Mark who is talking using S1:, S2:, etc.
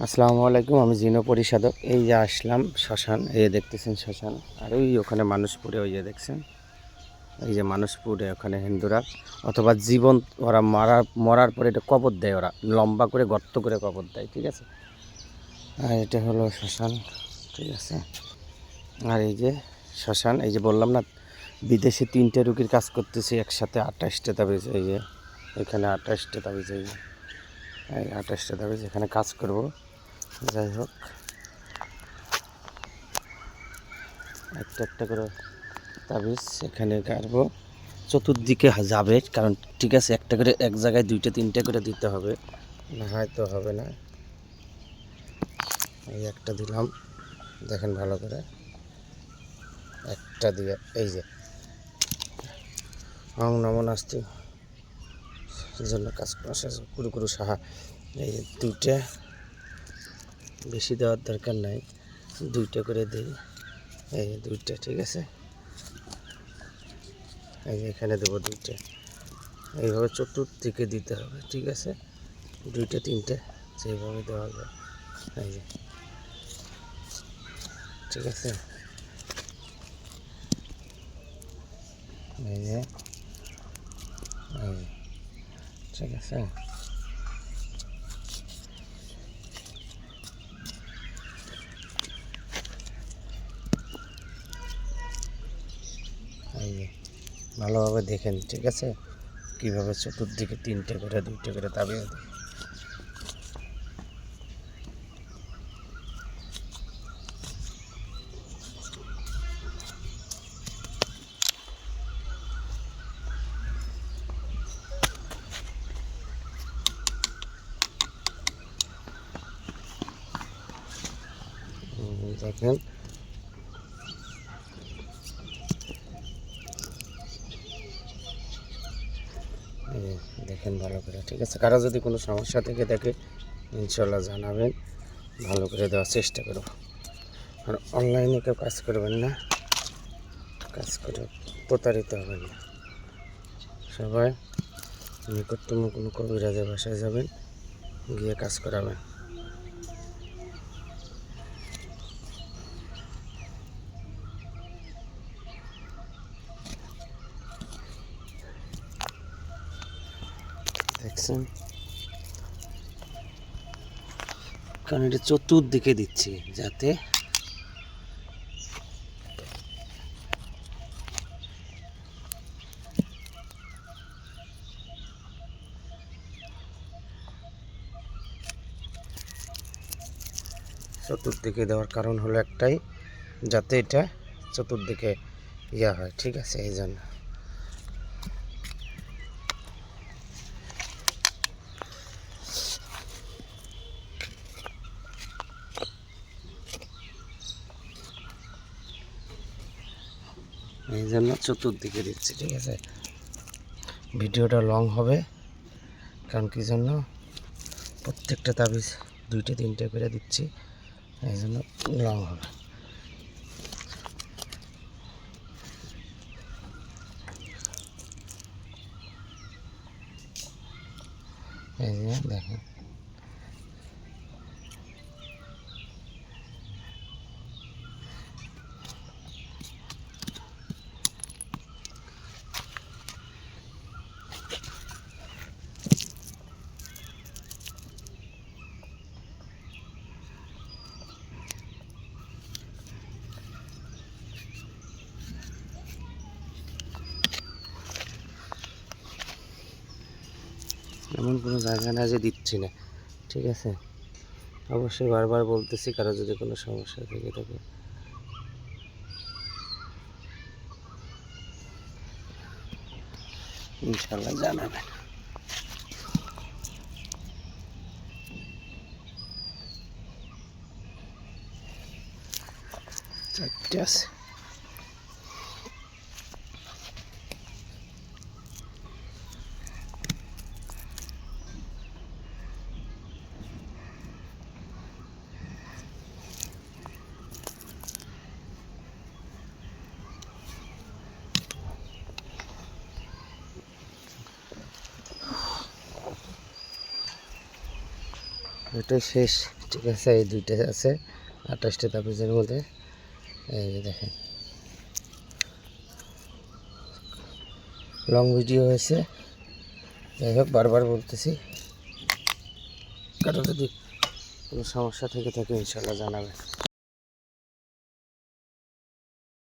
S1: আসসালামু আলাইকুম। আমি জিনো পরিষদক। এই যে আসলাম শ্মশান, এই দেখতেছেন শ্মশান, আর ওই ওখানে মানুষ পুড়ে, ওই যে দেখছেন, এই যে মানুষ পুড়ে ওখানে হিন্দুরা, অথবা জীবন ওরা মরার পরে এটা কবর দেয়, ওরা লম্বা করে গর্ত করে কবর দেয়, ঠিক আছে। আর এটা হলো শ্মশান, ঠিক আছে। আর এই যে শ্মশান, এই যে বললাম না বিদেশে 3টে রুগীর কাজ করতেছি একসাথে, 28টা তাবিজ, এই যে এখানে 28টা তাবিজ, এই 28টা তাবিজ এখানে কাজ করব। যাই হোক, একটা একটা করে তাবিজ এখানে গাড়বো, চতুর্দিকে যাবে, কারণ ঠিক আছে একটা করে এক জায়গায় 2টে 3টে করে দিতে হবে, না হয়তো হবে না। এই একটা দিলাম, দেখেন ভালো করে, একটা দিয়ে এই যে অং নমো নাস্তি জন্য কাজ করা শেষ, কুরু কুরু সাহা। এই যে 2টে, বেশি দেওয়ার দরকার নাই, 2টে করে দিই, এই 2টে, ঠিক আছে। এই যে এখানে দেবো 2টে, এইভাবে চতুর্দিকে দিতে হবে, ঠিক আছে। 2টে 3টে যেভাবে দেওয়া যায়, এই যে, ঠিক আছে। এই যে, এই ঠিক আছে। এই যে ভালোভাবে দেখেন, ঠিক আছে, কীভাবে চতুর্দিকে 3টে করে 2টে করে তাবিজ দিই। দেখেন, দেখেন ভালো করে, ঠিক আছে। কারো যদি কোনো সমস্যা থেকে থাকে ইনশাল্লাহ জানাবেন, ভালো করে দেওয়ার চেষ্টা করব। আর অনলাইনে কেউ কাজ করবেন না, কাজ করে প্রতারিত হবেন না। সবাই নিকটতম কোনো কবিরাজের বাসায় যাবেন, গিয়ে কাজ করাবেন। দেখছেন, কারণ এটা চতুর্দিকে দিচ্ছি যাতে চতুর্দিকে দেওয়ার কারণ হলো একটাই, যাতে এটা চতুর্দিকে ইয়া হয়, ঠিক আছে। এই জন্য চতুর্দিকে দিচ্ছি, ঠিক আছে। ভিডিওটা লং হবে, কারণ কি জন্য, প্রত্যেকটা তাবিজ 2টে 3টে করে দিচ্ছি, এই জন্য লং হবে। এই যে দেখেন, এমন কোনো জায়গা না যে দিচ্ছি না, ঠিক আছে। অবশ্যই বারবার বলতেছি, কারো যদি কোনো সমস্যা থেকে থাকে ইনশাল্লাহ জানাবেন। চারটে আছে, এটাই শেষ। ঠিক আছে, এই দুইটা আছে 28টা তাবিজের মধ্যে। এই যে দেখেন, লং ভিডিও হয়েছে। যাই হোক, বারবার বলতেছি, কারো যদি কোনো সমস্যা থেকে থাকে ইনশাল্লাহ জানাবে।